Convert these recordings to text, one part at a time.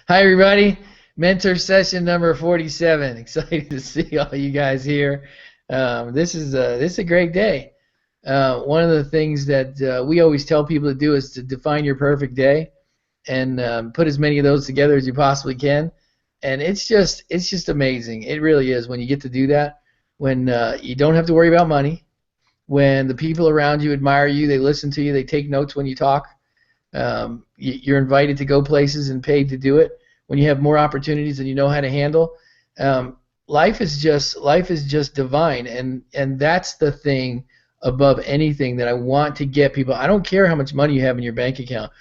Hi, everybody. Mentor session number 47. Excited to see all you guys here. This is a great day. One of the things that we always tell people to do is to define your perfect day and put as many of those together as you possibly can. And it's just amazing. It really is when you get to do that. When you don't have to worry about money. When the people around you admire you, they listen to you, they take notes when you talk. You're invited to go places and paid to do it. When you have more opportunities than you know how to handle, life is just divine, and that's the thing above anything that I want to get people. I don't care how much money you have in your bank account,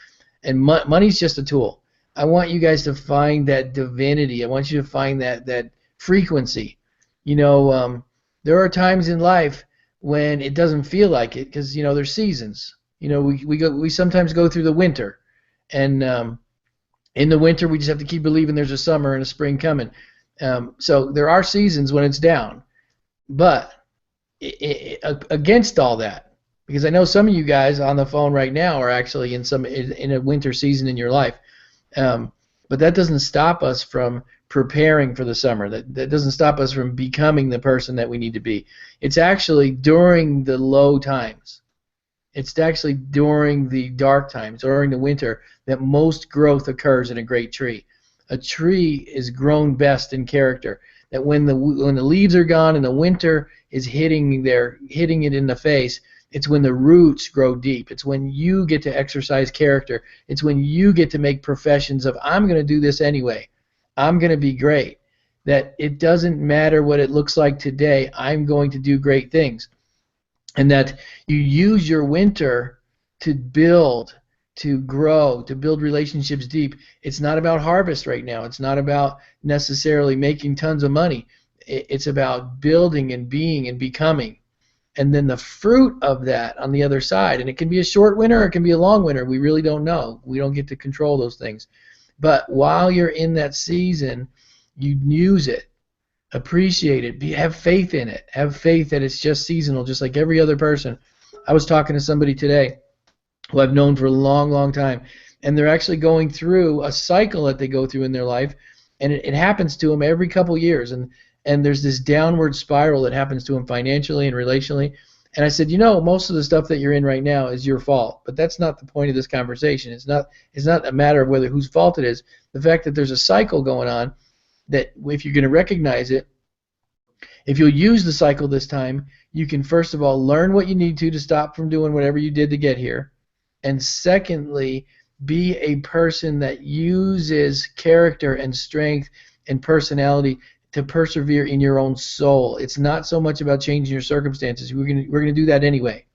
and money's just a tool. I want you guys to find that divinity. I want you to find that frequency. You know, there are times in life when it doesn't feel like it because there's seasons. We sometimes go through the winter, and in the winter we just have to keep believing there's a summer and a spring coming. So there are seasons when it's down, but against all that, because I know some of you guys on the phone right now are actually in a winter season in your life, but that doesn't stop us from preparing for the summer. That doesn't stop us from becoming the person that we need to be. It's actually during the low times. It's actually during the dark times, during the winter, that most growth occurs in a great tree. A tree is grown best in character. That when the leaves are gone and the winter is hitting it in the face, it's when the roots grow deep. It's when you get to exercise character. It's when you get to make professions of I'm going to do this anyway. I'm going to be great. That it doesn't matter what it looks like today. I'm going to do great things. And that you use your winter to build, to grow, to build relationships deep. It's not about harvest right now. It's not about necessarily making tons of money. It's about building and being and becoming. And then the fruit of that on the other side, and it can be a short winter or it can be a long winter. We really don't know. We don't get to control those things. But while you're in that season, you use it. Appreciate it. Have faith in it. Have faith that it's just seasonal, just like every other person. I was talking to somebody today who I've known for a long, long time, and they're actually going through a cycle that they go through in their life, and it happens to them every couple years, and there's this downward spiral that happens to them financially and relationally. And I said, most of the stuff that you're in right now is your fault, but that's not the point of this conversation. It's not a matter of whether whose fault it is. The fact that there's a cycle going on, that if you're going to recognize it, if you'll use the cycle this time, you can first of all learn what you need to stop from doing whatever you did to get here. And secondly, be a person that uses character and strength and personality to persevere in your own soul. It's not so much about changing your circumstances. We're going to do that anyway.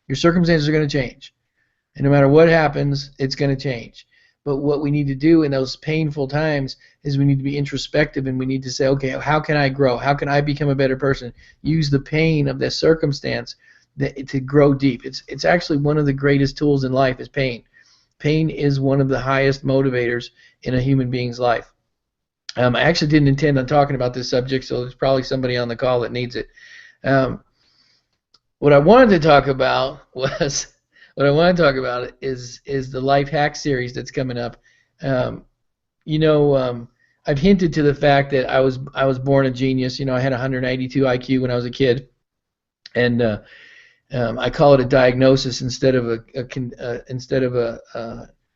Your circumstances are going to change. And no matter what happens, it's going to change. But what we need to do in those painful times is we need to be introspective, and we need to say, okay, how can I grow? How can I become a better person? Use the pain of this circumstance to grow deep. It's actually one of the greatest tools in life is pain. Pain is one of the highest motivators in a human being's life. I actually didn't intend on talking about this subject, so there's probably somebody on the call that needs it. What I wanted to talk about is the Life Hack series that's coming up. I've hinted to the fact that I was born a genius. I had 192 IQ when I was a kid, and I call it a diagnosis instead of a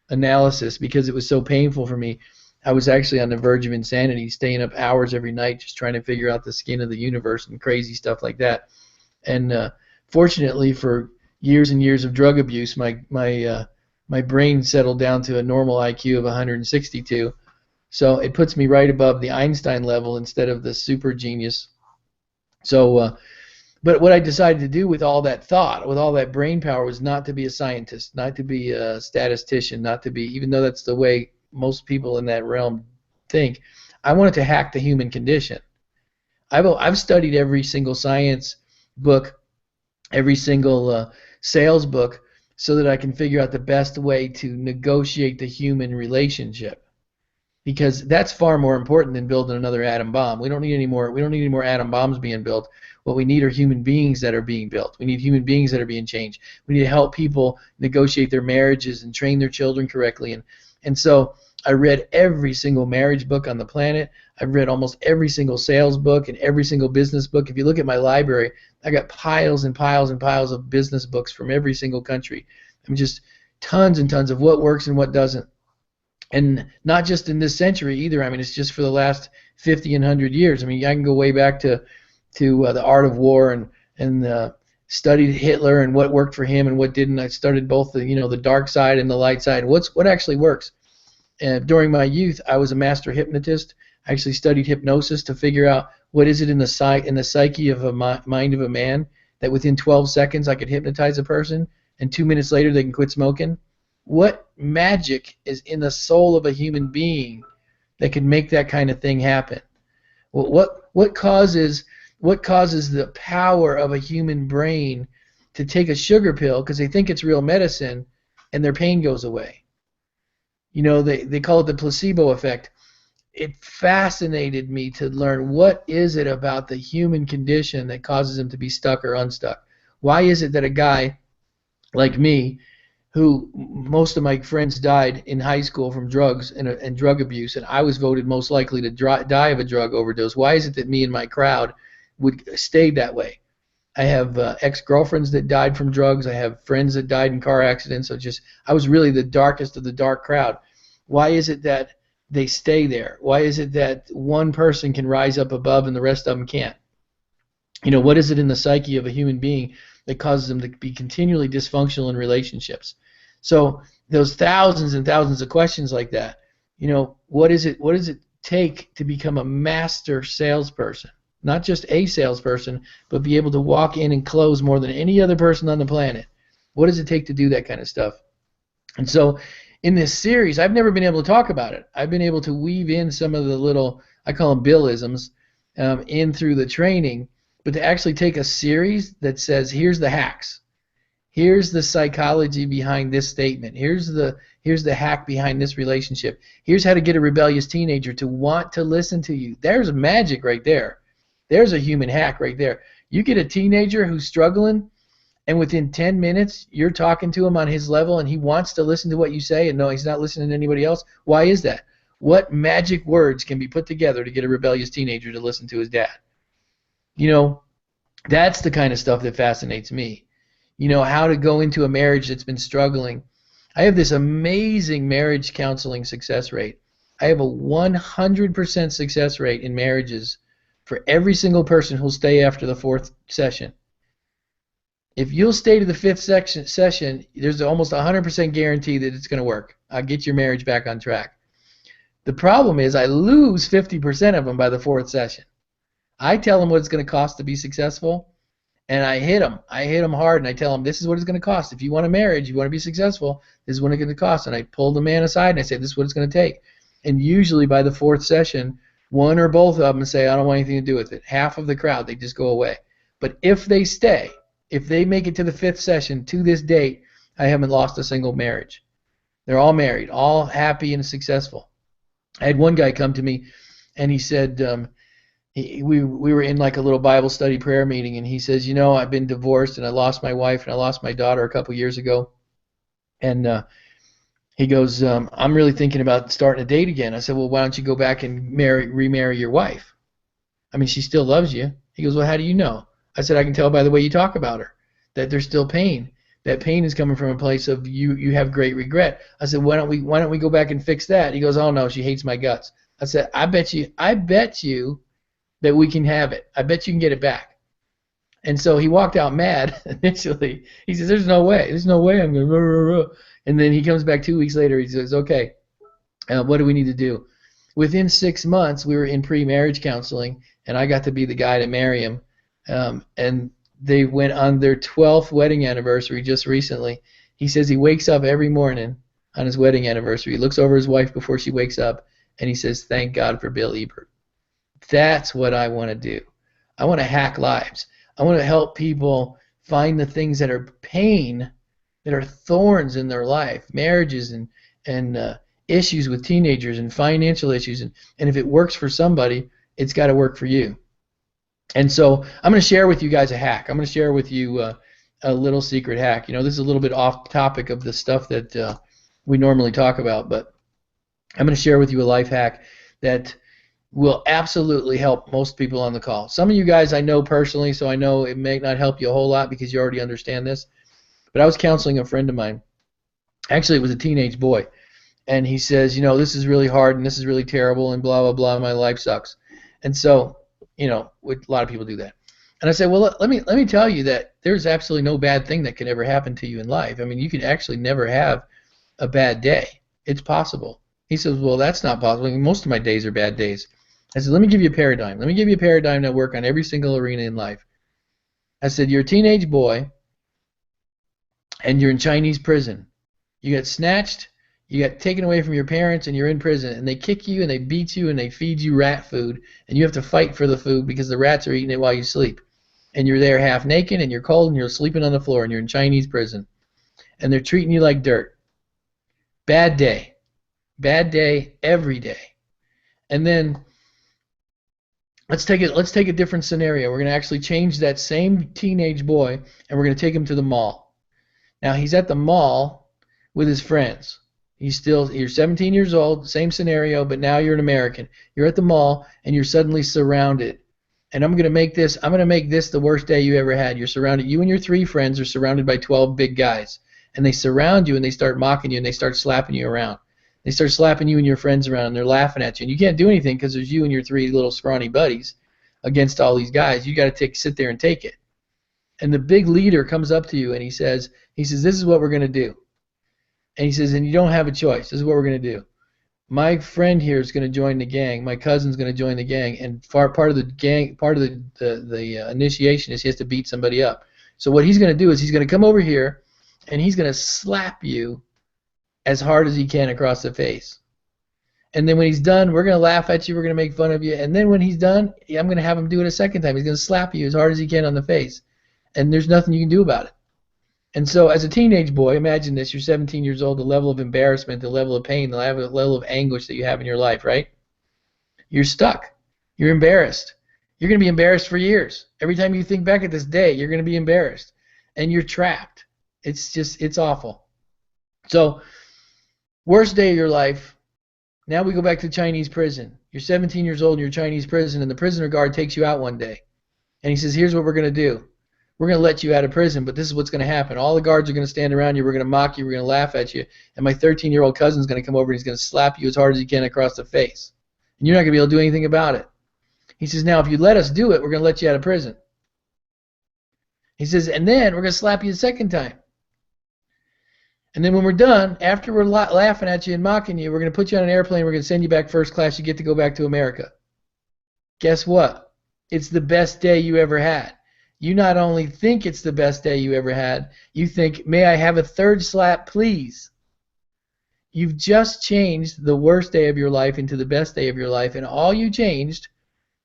analysis because it was so painful for me. I was actually on the verge of insanity, staying up hours every night just trying to figure out the skin of the universe and crazy stuff like that. And fortunately, for years and years of drug abuse, my brain settled down to a normal IQ of 162. So it puts me right above the Einstein level instead of the super genius. So, but what I decided to do with all that thought, with all that brain power, was not to be a scientist, not to be a statistician, not to be, even though that's the way most people in that realm think. I wanted to hack the human condition. I've studied every single science book, every single sales book, so that I can figure out the best way to negotiate the human relationship. Because that's far more important than building another atom bomb. We don't need any more atom bombs being built. What we need are human beings that are being built. We need human beings that are being changed. We need to help people negotiate their marriages and train their children correctly. And so I read every single marriage book on the planet. I've read almost every single sales book and every single business book. If you look at my library, I got piles and piles and piles of business books from every single country. I mean, just tons and tons of what works and what doesn't. And not just in this century either. I mean, it's just for the last 50 and 100 years. I mean, I can go way back to the art of war and studied Hitler and what worked for him and what didn't. I studied both the dark side and the light side. What actually works? And during my youth, I was a master hypnotist. I actually studied hypnosis to figure out what is it in the psyche of a mind of a man that within 12 seconds I could hypnotize a person, and 2 minutes later they can quit smoking. What magic is in the soul of a human being that can make that kind of thing happen? What causes the power of a human brain to take a sugar pill because they think it's real medicine and their pain goes away? They call it the placebo effect. It fascinated me to learn what is it about the human condition that causes them to be stuck or unstuck. Why is it that a guy like me, who most of my friends died in high school from drugs and drug abuse, and I was voted most likely to die of a drug overdose, why is it that me and my crowd would stay that way? I have ex-girlfriends that died from drugs. I have friends that died in car accidents. I was really the darkest of the dark crowd. Why is it that they stay there? Why is it that one person can rise up above and the rest of them can't? What is it in the psyche of a human being that causes them to be continually dysfunctional in relationships? So those thousands and thousands of questions like that, what does it take to become a master salesperson? Not just a salesperson, but be able to walk in and close more than any other person on the planet. What does it take to do that kind of stuff? And so in this series, I've never been able to talk about it. I've been able to weave in some of the little, I call them Billisms, in through the training, but to actually take a series that says, here's the hacks. Here's the psychology behind this statement. Here's the hack behind this relationship. Here's how to get a rebellious teenager to want to listen to you. There's magic right there. There's a human hack right there. You get a teenager who's struggling, and within 10 minutes, you're talking to him on his level, and he wants to listen to what you say, and no, he's not listening to anybody else. Why is that? What magic words can be put together to get a rebellious teenager to listen to his dad? That's the kind of stuff that fascinates me. How to go into a marriage that's been struggling. I have this amazing marriage counseling success rate. I have a 100% success rate in marriages for every single person who'll stay after the 4th session. If you'll stay to the 5th session, there's almost 100% guarantee that it's going to work. I'll get your marriage back on track. The problem is I lose 50% of them by the 4th session. I tell them what it's going to cost to be successful, and I hit them. I hit them hard, and I tell them this is what it's going to cost. If you want a marriage, you want to be successful, this is what it's going to cost. And I pull the man aside, and I say, this is what it's going to take. And usually by the 4th session, one or both of them say, I don't want anything to do with it. Half of the crowd, they just go away. But if they stay, if they make it to the 5th session, to this date, I haven't lost a single marriage. They're all married, all happy and successful. I had one guy come to me, and he said, we were in like a little Bible study prayer meeting, and he says, I've been divorced, and I lost my wife, and I lost my daughter a couple years ago. And he goes, I'm really thinking about starting a date again. I said, well, why don't you go back and remarry your wife? I mean, she still loves you. He goes, well, how do you know? I said, I can tell by the way you talk about her that there's still pain. That pain is coming from a place of you have great regret. I said, why don't we go back and fix that? He goes, oh no, she hates my guts. I said, I bet you that we can have it. I bet you can get it back. And so he walked out mad initially. He says, there's no way I'm going to. And then he comes back 2 weeks later. He says, okay, what do we need to do? Within 6 months, we were in pre-marriage counseling, and I got to be the guy to marry him. And they went on their 12th wedding anniversary just recently. He says he wakes up every morning on his wedding anniversary. He looks over his wife before she wakes up, and he says, thank God for Bill Ebert. That's what I want to do. I want to hack lives. I want to help people find the things that are pain, that are thorns in their life, marriages and issues with teenagers and financial issues. And if it works for somebody, it's got to work for you. And so I'm going to share with you guys a hack. I'm going to share with you a little secret hack. This is a little bit off topic of the stuff that we normally talk about, but I'm going to share with you a life hack that will absolutely help most people on the call. Some of you guys I know personally, so I know it may not help you a whole lot because you already understand this. But I was counseling a friend of mine. Actually, it was a teenage boy. And he says, this is really hard and this is really terrible and blah, blah, blah. My life sucks. And so, a lot of people do that. And I said, well, let me tell you that there's absolutely no bad thing that could ever happen to you in life. I mean, you could actually never have a bad day. It's possible. He says, well, that's not possible. I mean, most of my days are bad days. I said, let me give you a paradigm. Let me give you a paradigm that work on every single arena in life. I said, you're a teenage boy and you're in Chinese prison. You get snatched, you get taken away from your parents, and you're in prison. And they kick you and they beat you and they feed you rat food. And you have to fight for the food because the rats are eating it while you sleep. And you're there half naked and you're cold and you're sleeping on the floor and you're in Chinese prison. And they're treating you like dirt. Bad day. Bad day every day. And then let's take a different scenario. We're going to actually change that same teenage boy and we're going to take him to the mall. Now he's at the mall with his friends. You're 17 years old, same scenario, but now you're an American. You're at the mall and you're suddenly surrounded. And I'm going to make this the worst day you ever had. You're surrounded. You and your 3 friends are surrounded by 12 big guys. And they surround you and they start mocking you and they start slapping you around. They start slapping you and your friends around and they're laughing at you. And you can't do anything because there's you and your 3 little scrawny buddies against all these guys. You got to sit there and take it. And the big leader comes up to you and he says, this is what we're going to do. And he says, and you don't have a choice. This is what we're going to do. My friend here is going to join the gang. My cousin's going to join the gang. And part of the gang, part of the initiation is he has to beat somebody up. So what he's going to do is he's going to come over here and he's going to slap you as hard as he can across the face. And then when he's done, we're going to laugh at you. We're going to make fun of you. And then when he's done, I'm going to have him do it a second time. He's going to slap you as hard as he can on the face. And there's nothing you can do about it. And so as a teenage boy, imagine this, you're 17 years old, the level of embarrassment, the level of pain, the level of anguish that you have in your life, right? You're stuck. You're embarrassed. You're going to be embarrassed for years. Every time you think back at this day, you're going to be embarrassed. And you're trapped. It's awful. So, worst day of your life, now we go back to Chinese prison. You're 17 years old and you're in Chinese prison, and the prisoner guard takes you out one day. And he says, here's what we're going to do. We're going to let you out of prison, but this is what's going to happen. All the guards are going to stand around you. We're going to mock you. We're going to laugh at you. And my 13-year-old cousin's going to come over and he's going to slap you as hard as he can across the face. And you're not going to be able to do anything about it. He says, now, if you let us do it, we're going to let you out of prison. He says, and then we're going to slap you a second time. And then when we're done, after we're laughing at you and mocking you, we're going to put you on an airplane. We're going to send you back first class. You get to go back to America. Guess what? It's the best day you ever had. You not only think it's the best day you ever had, you think, may I have a third slap, please? You've just changed the worst day of your life into the best day of your life, and all you changed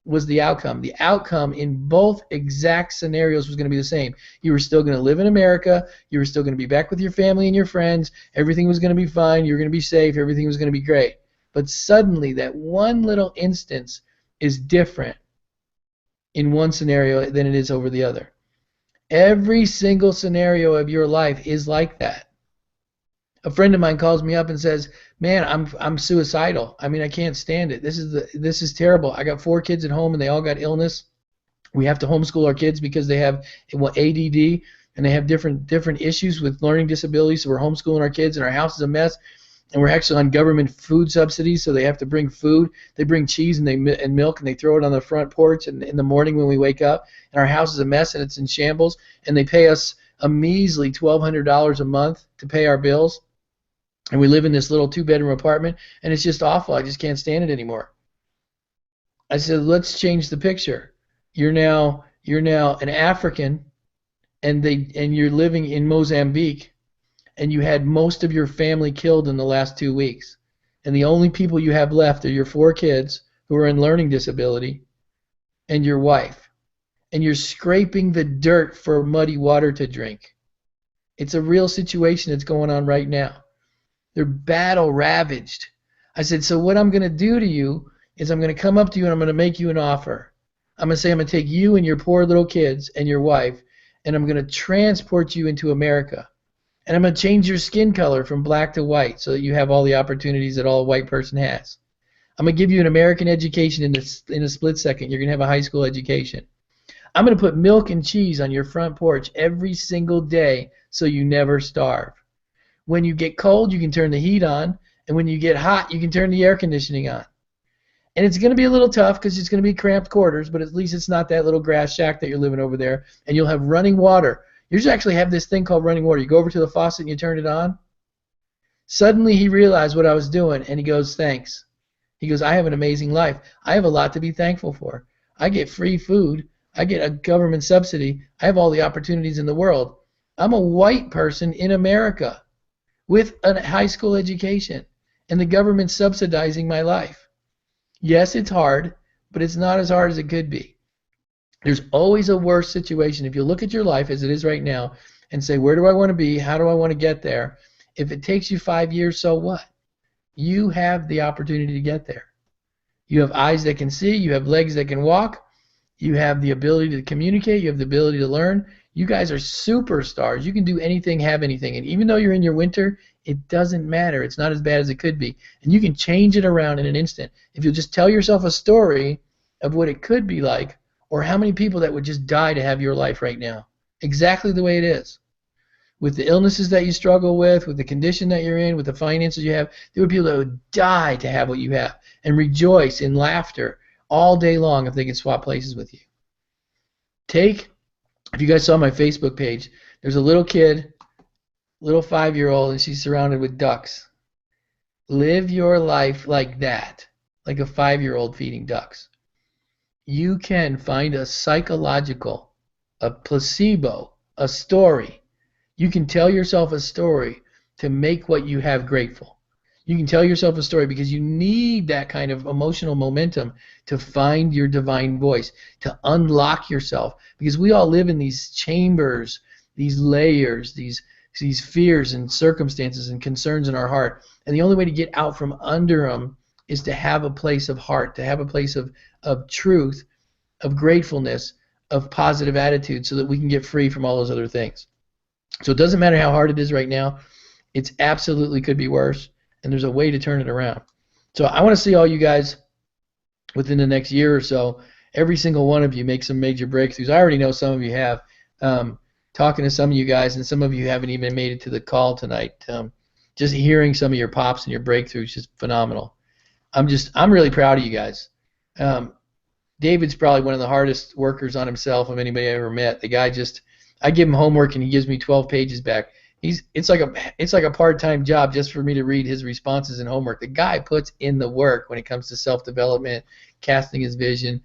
was the outcome. The outcome in both exact scenarios was going to be the same. You were still going to live in America. You were still going to be back with your family and your friends. Everything was going to be fine. You were going to be safe. Everything was going to be great. But suddenly, that one little instance is different in one scenario than it is over the other. Every single scenario of your life is like that. A friend of mine calls me up and says, man, I'm suicidal. I mean, I can't stand it. This is terrible. I got 4 kids at home and they all got illness. We have to homeschool our kids because they have ADD and they have different issues with learning disabilities, so we're homeschooling our kids and our house is a mess. And we're actually on government food subsidies, so they have to bring food. They bring cheese and milk, and they throw it on the front porch in the morning when we wake up. And our house is a mess, and it's in shambles. And they pay us a measly $1,200 a month to pay our bills. And we live in this little 2-bedroom apartment, and it's just awful. I just can't stand it anymore. I said, let's change the picture. You're now an African, and you're living in Mozambique. And you had most of your family killed in the last 2 weeks. And the only people you have left are your 4 kids who are in learning disability and your wife. And you're scraping the dirt for muddy water to drink. It's a real situation that's going on right now. They're battle ravaged. I said, so what I'm going to do to you is I'm going to come up to you and I'm going to make you an offer. I'm going to say I'm going to take you and your poor little kids and your wife, and I'm going to transport you into America. And I'm going to change your skin color from black to white so that you have all the opportunities that all a white person has. I'm going to give you an American education in a split second. You're going to have a high school education. I'm going to put milk and cheese on your front porch every single day so you never starve. When you get cold, you can turn the heat on, and when you get hot, you can turn the air conditioning on. And it's going to be a little tough because it's going to be cramped quarters, but at least it's not that little grass shack that you're living over there, and you'll have running water. You just actually have this thing called running water. You go over to the faucet and you turn it on. Suddenly he realized what I was doing, and he goes, thanks. He goes, I have an amazing life. I have a lot to be thankful for. I get free food. I get a government subsidy. I have all the opportunities in the world. I'm a white person in America with a high school education, and the government's subsidizing my life. Yes, it's hard, but it's not as hard as it could be. There's always a worse situation. If you look at your life as it is right now and say, where do I want to be? How do I want to get there? If it takes you 5 years, so what? You have the opportunity to get there. You have eyes that can see. You have legs that can walk. You have the ability to communicate. You have the ability to learn. You guys are superstars. You can do anything, have anything. And even though you're in your winter, it doesn't matter. It's not as bad as it could be. And you can change it around in an instant. If you'll just tell yourself a story of what it could be like, or how many people that would just die to have your life right now, exactly the way it is. With the illnesses that you struggle with the condition that you're in, with the finances you have, there would be people that would die to have what you have and rejoice in laughter all day long if they could swap places with you. If you guys saw my Facebook page, there's a little kid, little 5-year-old, and she's surrounded with ducks. Live your life like that, like a 5-year-old feeding ducks. You can find a psychological, a placebo, a story. You can tell yourself a story to make what you have grateful. You can tell yourself a story because you need that kind of emotional momentum to find your divine voice, to unlock yourself. Because we all live in these chambers, these layers, these fears and circumstances and concerns in our heart. And the only way to get out from under them is to have a place of heart, to have a place of truth, of gratefulness, of positive attitude so that we can get free from all those other things. So it doesn't matter how hard it is right now. It's absolutely could be worse, and there's a way to turn it around. So I want to see all you guys within the next year or so, every single one of you make some major breakthroughs. I already know some of you have. Talking to some of you guys, and some of you haven't even made it to the call tonight. Just hearing some of your pops and your breakthroughs is just phenomenal. I'm really proud of you guys. David's probably one of the hardest workers on himself of anybody I ever met. The guy I give him homework and he gives me 12 pages back. It's like a part-time job just for me to read his responses and homework. The guy puts in the work when it comes to self-development, casting his vision,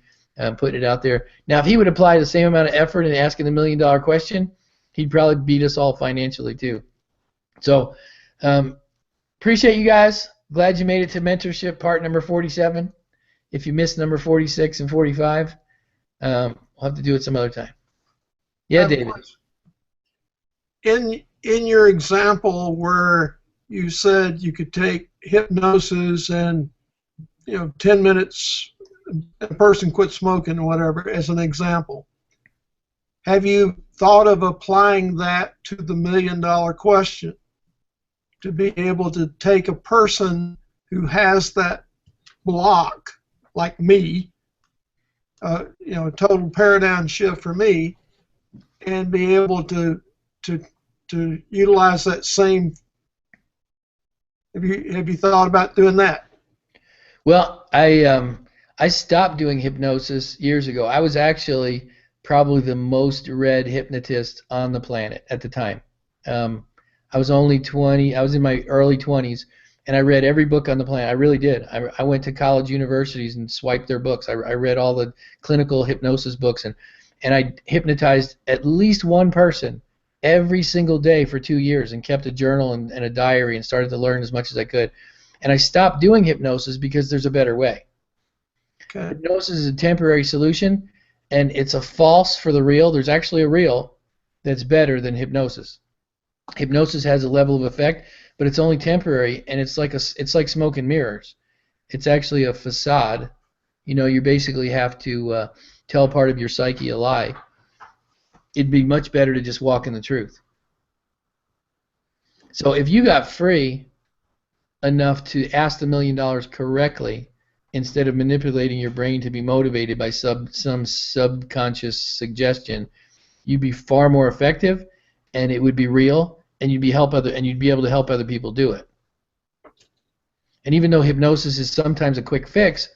putting it out there. Now, if he would apply the same amount of effort in asking the $1 million question, he'd probably beat us all financially too. So, appreciate you guys. Glad you made it to mentorship part number 47. If you missed number 46 and 45, we'll have to do it some other time. Yeah, David. In your example where you said you could take hypnosis and 10 minutes a person quit smoking or whatever as an example, have you thought of applying that to the $1 million question, to be able to take a person who has that block like me, a total paradigm shift for me, and be able to utilize that same? Have you thought about doing that? Well, I stopped doing hypnosis years ago. I was actually probably the most read hypnotist on the planet at the time. I was only 20. I was in my early 20s, and I read every book on the planet. I really did. I went to college universities and swiped their books. I read all the clinical hypnosis books, and I hypnotized at least one person every single day for 2 years and kept a journal and a diary and started to learn as much as I could. And I stopped doing hypnosis because there's a better way. Okay. Hypnosis is a temporary solution, and it's a false for the real. There's actually a real that's better than hypnosis. Hypnosis has a level of effect, but it's only temporary, and it's like smoke and mirrors. It's actually a facade. You basically have to tell part of your psyche a lie. It'd be much better to just walk in the truth. So if you got free enough to ask the $1 million correctly, instead of manipulating your brain to be motivated by some subconscious suggestion, you'd be far more effective, and it would be real, and you'd be able to help other people do it. And even though hypnosis is sometimes a quick fix,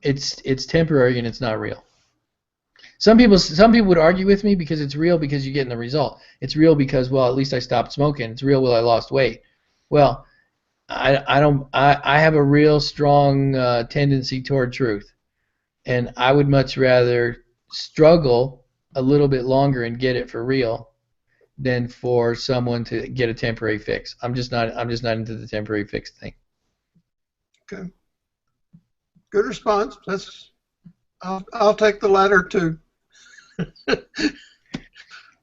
it's temporary and it's not real. Some people would argue with me because it's real because you're getting the result. It's real because, well, at least I stopped smoking. It's real, well, I lost weight. Well, I have a real strong tendency toward truth, and I would much rather struggle a little bit longer and get it for real than for someone to get a temporary fix. I'm just not into the temporary fix thing. Okay. Good response. I'll take the latter too. All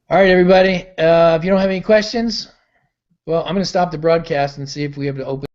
right, everybody. If you don't have any questions, well, I'm going to stop the broadcast and see if we have to open